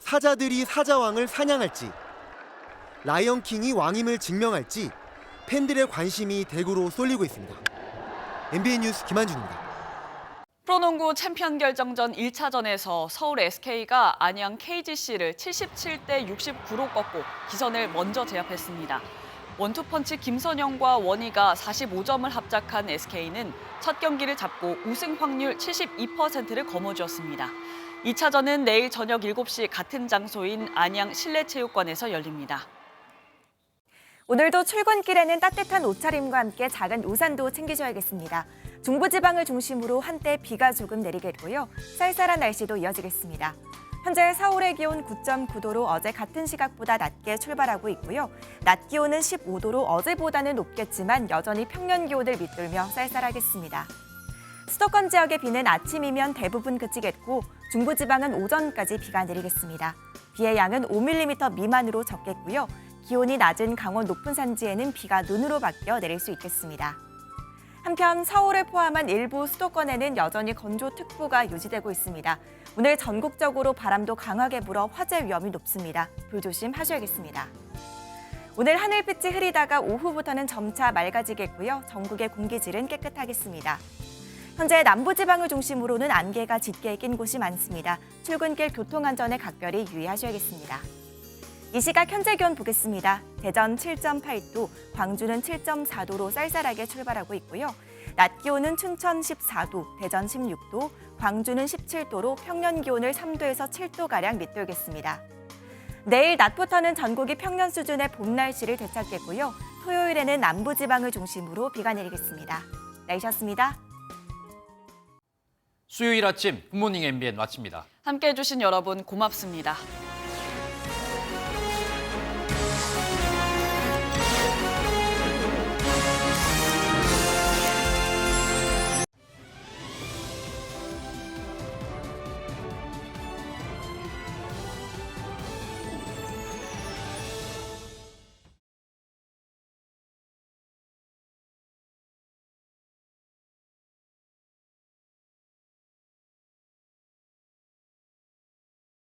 사자들이 사자왕을 사냥할지 라이언킹이 왕임을 증명할지 팬들의 관심이 대구로 쏠리고 있습니다. MBN 뉴스 김한준입니다. 프로농구 챔피언 결정전 1차전에서 서울 SK가 안양 KGC를 77대 69로 꺾고 기선을 먼저 제압했습니다. 원투펀치 김선영과 원희가 45점을 합작한 SK는 첫 경기를 잡고 우승 확률 72%를 거머쥐었습니다. 2차전은 내일 저녁 7시 같은 장소인 안양 실내체육관에서 열립니다. 오늘도 출근길에는 따뜻한 옷차림과 함께 작은 우산도 챙기셔야겠습니다. 중부지방을 중심으로 한때 비가 조금 내리겠고요. 쌀쌀한 날씨도 이어지겠습니다. 현재 서울의 기온 9.9도로 어제 같은 시각보다 낮게 출발하고 있고요. 낮 기온은 15도로 어제보다는 높겠지만 여전히 평년 기온을 밑돌며 쌀쌀하겠습니다. 수도권 지역의 비는 아침이면 대부분 그치겠고 중부지방은 오전까지 비가 내리겠습니다. 비의 양은 5mm 미만으로 적겠고요. 기온이 낮은 강원 높은 산지에는 비가 눈으로 바뀌어 내릴 수 있겠습니다. 한편 서울을 포함한 일부 수도권에는 여전히 건조특보가 유지되고 있습니다. 오늘 전국적으로 바람도 강하게 불어 화재 위험이 높습니다. 불조심하셔야겠습니다. 오늘 하늘빛이 흐리다가 오후부터는 점차 맑아지겠고요. 전국의 공기질은 깨끗하겠습니다. 현재 남부지방을 중심으로는 안개가 짙게 낀 곳이 많습니다. 출근길 교통안전에 각별히 유의하셔야겠습니다. 이 시각 현재 기온 보겠습니다. 대전 7.8도, 광주는 7.4도로 쌀쌀하게 출발하고 있고요. 낮 기온은 춘천 14도, 대전 16도, 광주는 17도로 평년 기온을 3도에서 7도가량 밑돌겠습니다. 내일 낮부터는 전국이 평년 수준의 봄 날씨를 되찾겠고요. 토요일에는 남부지방을 중심으로 비가 내리겠습니다. 날씨였습니다. 수요일 아침 굿모닝 MBN 마칩니다. 함께해 주신 여러분 고맙습니다.